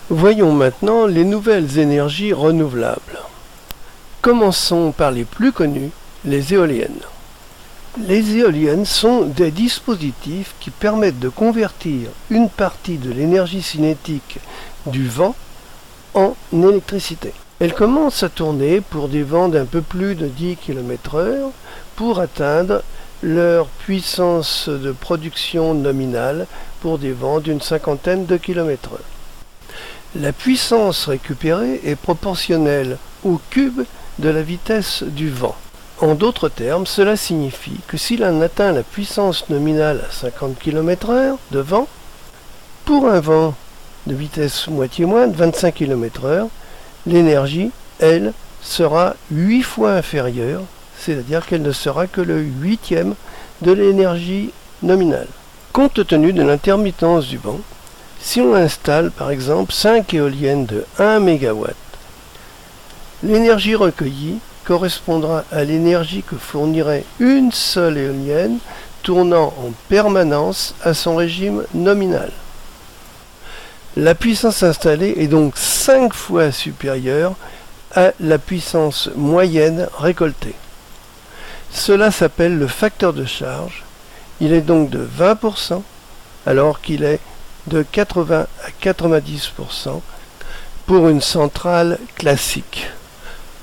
Voyons maintenant les nouvelles énergies renouvelables. Commençons par les plus connues, les éoliennes. Les éoliennes sont des dispositifs qui permettent de convertir une partie de l'énergie cinétique du vent en électricité. Elles commencent à tourner pour des vents d'un peu plus de 10 km/h pour atteindre leur puissance de production nominale pour des vents d'une cinquantaine de km/h. La puissance récupérée est proportionnelle au cube de la vitesse du vent. En d'autres termes, cela signifie que si l'on atteint la puissance nominale à 50 km/h de vent, pour un vent de vitesse moitié moindre, 25 km/h, l'énergie, elle, sera 8 fois inférieure, c'est-à-dire qu'elle ne sera que le huitième de l'énergie nominale. Compte tenu de l'intermittence du vent, si on installe par exemple 5 éoliennes de 1 MW, l'énergie recueillie correspondra à l'énergie que fournirait une seule éolienne tournant en permanence à son régime nominal. La puissance installée est donc 5 fois supérieure à la puissance moyenne récoltée. Cela s'appelle le facteur de charge. Il est donc de 20% alors qu'il est de 80 à 90% pour une centrale classique.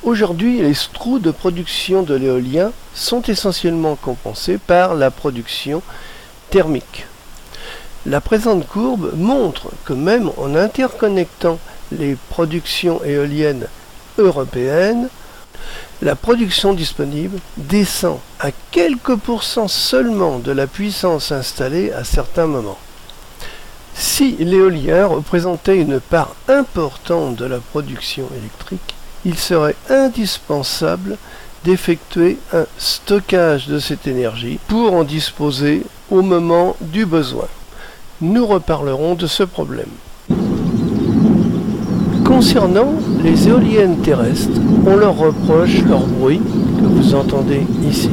Aujourd'hui, les trous de production de l'éolien sont essentiellement compensés par la production thermique. La présente courbe montre que même en interconnectant les productions éoliennes européennes, la production disponible descend à quelques pourcents seulement de la puissance installée à certains moments. Si l'éolien représentait une part importante de la production électrique, il serait indispensable d'effectuer un stockage de cette énergie pour en disposer au moment du besoin. Nous reparlerons de ce problème. Concernant les éoliennes terrestres, on leur reproche leur bruit, que vous entendez ici,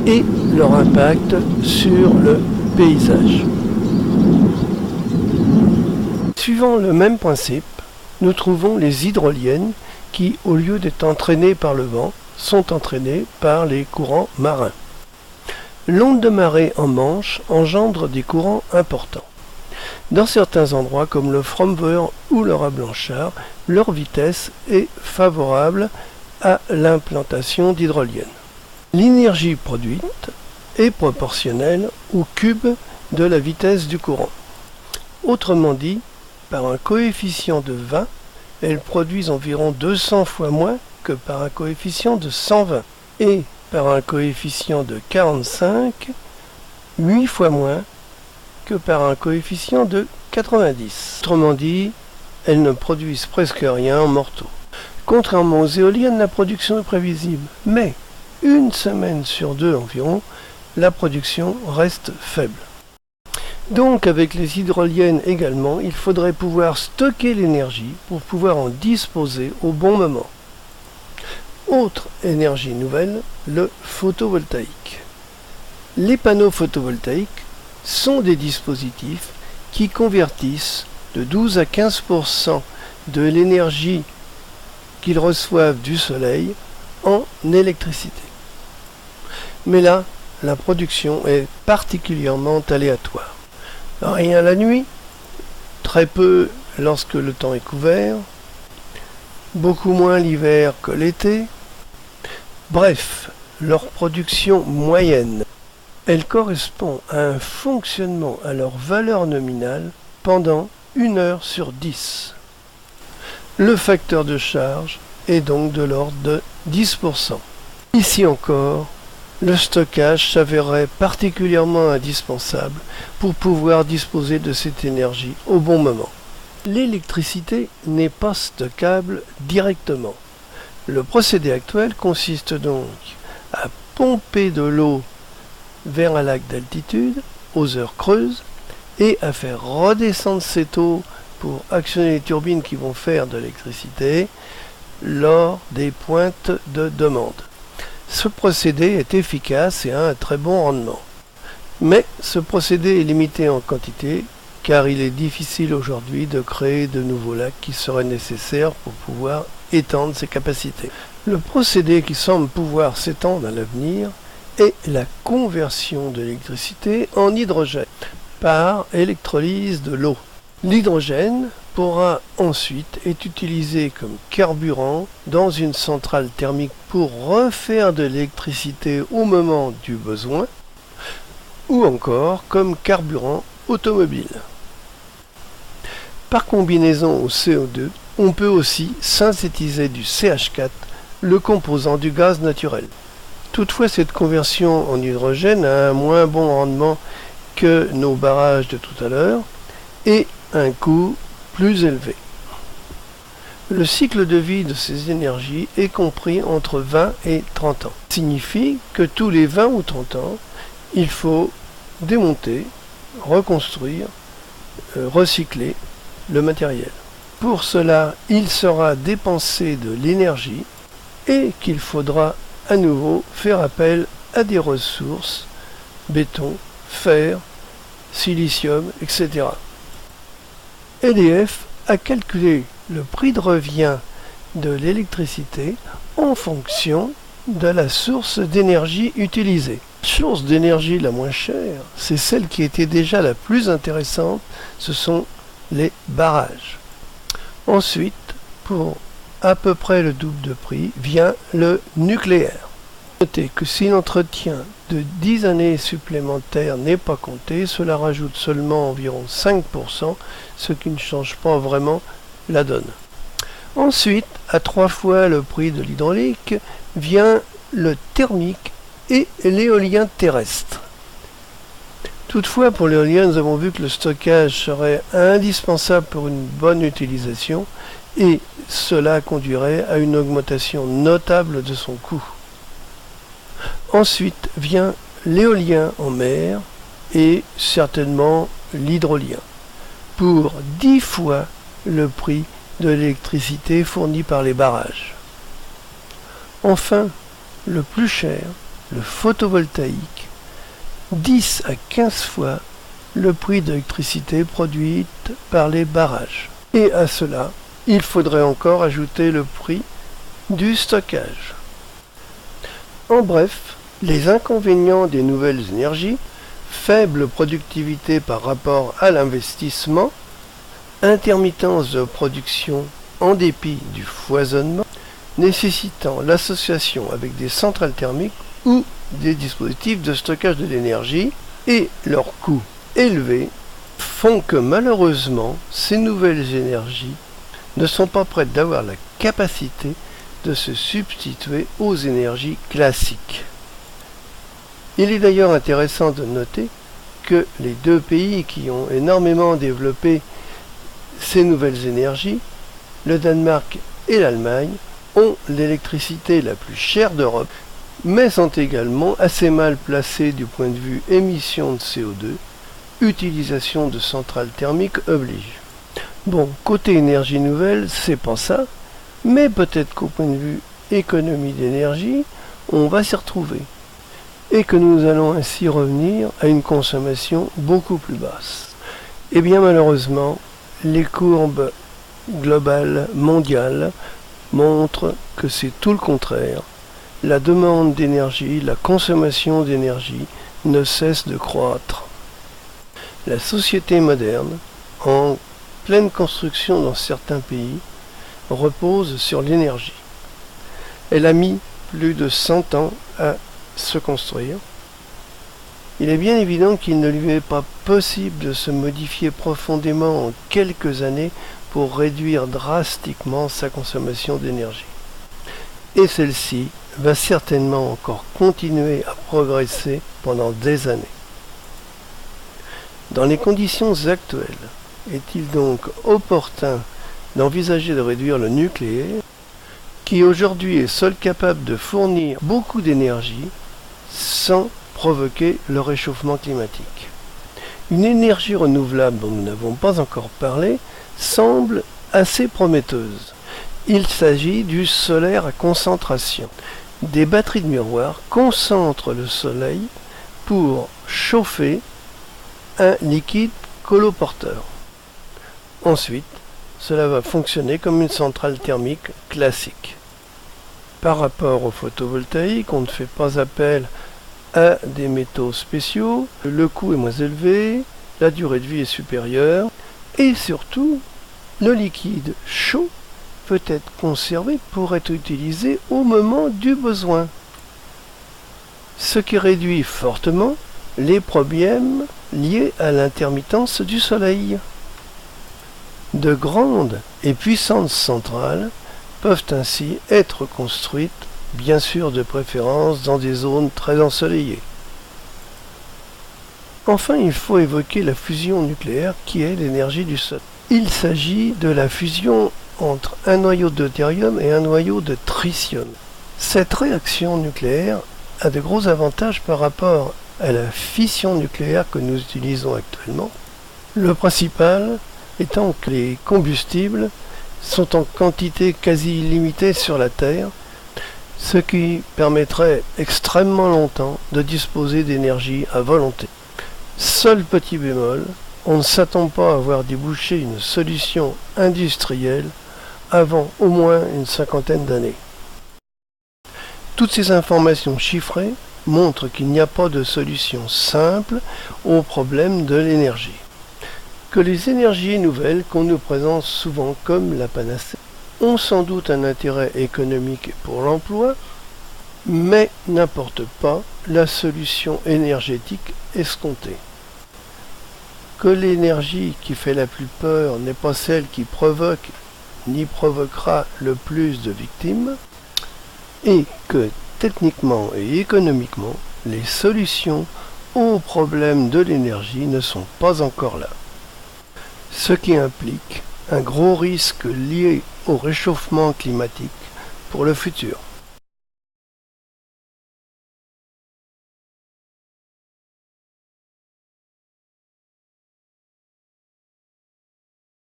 et leur impact sur le paysage. Suivant le même principe, nous trouvons les hydroliennes qui, au lieu d'être entraînées par le vent, sont entraînées par les courants marins. L'onde de marée en Manche engendre des courants importants. Dans certains endroits comme le Fromveur ou le Rat-Blanchard, leur vitesse est favorable à l'implantation d'hydroliennes. L'énergie produite est proportionnelle au cube de la vitesse du courant. Autrement dit, par un coefficient de 20, elles produisent environ 200 fois moins que par un coefficient de 120 et par un coefficient de 45, 8 fois moins que par un coefficient de 90. Autrement dit, elles ne produisent presque rien en mortaux. Contrairement aux éoliennes, la production est prévisible, mais une semaine sur deux environ, la production reste faible. Donc avec les hydroliennes également, il faudrait pouvoir stocker l'énergie pour pouvoir en disposer au bon moment. Autre énergie nouvelle, le photovoltaïque. Les panneaux photovoltaïques sont des dispositifs qui convertissent de 12 à 15% de l'énergie qu'ils reçoivent du soleil en électricité. Mais là, la production est particulièrement aléatoire. Rien la nuit, très peu lorsque le temps est couvert, beaucoup moins l'hiver que l'été. Bref, leur production moyenne, elle correspond à un fonctionnement à leur valeur nominale pendant 1 heure sur 10. Le facteur de charge est donc de l'ordre de 10%. Ici encore, le stockage s'avérerait particulièrement indispensable pour pouvoir disposer de cette énergie au bon moment. L'électricité n'est pas stockable directement. Le procédé actuel consiste donc à pomper de l'eau vers un lac d'altitude aux heures creuses et à faire redescendre cette eau pour actionner les turbines qui vont faire de l'électricité lors des pointes de demande. Ce procédé est efficace et a un très bon rendement. Mais ce procédé est limité en quantité car il est difficile aujourd'hui de créer de nouveaux lacs qui seraient nécessaires pour pouvoir étendre ses capacités. Le procédé qui semble pouvoir s'étendre à l'avenir est la conversion de l'électricité en hydrogène par électrolyse de l'eau. L'hydrogène pourra ensuite être utilisé comme carburant dans une centrale thermique pour refaire de l'électricité au moment du besoin, ou encore comme carburant automobile. Par combinaison au CO2, on peut aussi synthétiser du CH4, le composant du gaz naturel. Toutefois, cette conversion en hydrogène a un moins bon rendement que nos barrages de tout à l'heure et un coût plus élevé. Le cycle de vie de ces énergies est compris entre 20 et 30 ans. Ça signifie que tous les 20 ou 30 ans, il faut démonter, reconstruire, recycler le matériel. Pour cela, il sera dépensé de l'énergie et qu'il faudra à nouveau faire appel à des ressources, béton, fer, silicium, etc. EDF a calculé le prix de revient de l'électricité en fonction de la source d'énergie utilisée. La source d'énergie la moins chère, c'est celle qui était déjà la plus intéressante, ce sont les barrages. Ensuite, pour à peu près le double de prix, vient le nucléaire. Notez que si l'entretien de 10 années supplémentaires n'est pas compté, cela rajoute seulement environ 5%, ce qui ne change pas vraiment la donne. Ensuite, à 3 fois le prix de l'hydraulique, vient le thermique et l'éolien terrestre. Toutefois, pour l'éolien, nous avons vu que le stockage serait indispensable pour une bonne utilisation et cela conduirait à une augmentation notable de son coût. Ensuite vient l'éolien en mer et certainement l'hydrolien, pour 10 fois le prix de l'électricité fournie par les barrages. Enfin, le plus cher, le photovoltaïque, 10 à 15 fois le prix d'électricité produite par les barrages. Et à cela, il faudrait encore ajouter le prix du stockage. En bref, les inconvénients des nouvelles énergies, faible productivité par rapport à l'investissement, intermittence de production en dépit du foisonnement, nécessitant l'association avec des centrales thermiques ou des dispositifs de stockage de l'énergie et leurs coûts élevés font que malheureusement ces nouvelles énergies ne sont pas prêtes d'avoir la capacité de se substituer aux énergies classiques. Il est d'ailleurs intéressant de noter que les deux pays qui ont énormément développé ces nouvelles énergies, le Danemark et l'Allemagne, ont l'électricité la plus chère d'Europe, mais sont également assez mal placés du point de vue émission de CO2, utilisation de centrales thermiques oblige. Bon, côté énergie nouvelle, c'est pas ça, mais peut-être qu'au point de vue économie d'énergie, on va s'y retrouver. Et que nous allons ainsi revenir à une consommation beaucoup plus basse. Et bien malheureusement, les courbes globales mondiales montrent que c'est tout le contraire. La demande d'énergie, la consommation d'énergie ne cesse de croître. La société moderne, en pleine construction dans certains pays, repose sur l'énergie. Elle a mis plus de 100 ans à se construire. Il est bien évident qu'il ne lui est pas possible de se modifier profondément en quelques années pour réduire drastiquement sa consommation d'énergie. Et celle-ci va certainement encore continuer à progresser pendant des années. Dans les conditions actuelles, est-il donc opportun d'envisager de réduire le nucléaire, qui aujourd'hui est seul capable de fournir beaucoup d'énergie sans provoquer le réchauffement climatique? Une énergie renouvelable dont nous n'avons pas encore parlé semble assez prometteuse. Il s'agit du solaire à concentration. Des batteries de miroir concentrent le soleil pour chauffer un liquide coloporteur. Ensuite, cela va fonctionner comme une centrale thermique classique. Par rapport au photovoltaïque, on ne fait pas appel à des métaux spéciaux, le coût est moins élevé, la durée de vie est supérieure, et surtout, le liquide chaud peut être conservé pour être utilisé au moment du besoin. Ce qui réduit fortement les problèmes liés à l'intermittence du soleil. De grandes et puissantes centrales peuvent ainsi être construites, bien sûr de préférence dans des zones très ensoleillées. Enfin, il faut évoquer la fusion nucléaire qui est l'énergie du Soleil. Il s'agit de la fusion entre un noyau deutérium et un noyau de tritium. Cette réaction nucléaire a de gros avantages par rapport à la fission nucléaire que nous utilisons actuellement. Le principal étant que les combustibles sont en quantité quasi illimitée sur la Terre, ce qui permettrait extrêmement longtemps de disposer d'énergie à volonté. Seul petit bémol, on ne s'attend pas à voir déboucher une solution industrielle avant au moins une cinquantaine d'années. Toutes ces informations chiffrées montrent qu'il n'y a pas de solution simple au problème de l'énergie. Que les énergies nouvelles qu'on nous présente souvent comme la panacée ont sans doute un intérêt économique pour l'emploi, mais n'apportent pas la solution énergétique escomptée. Que l'énergie qui fait la plus peur n'est pas celle qui provoque ni provoquera le plus de victimes, et que techniquement et économiquement, les solutions aux problèmes de l'énergie ne sont pas encore là. Ce qui implique un gros risque lié au réchauffement climatique pour le futur.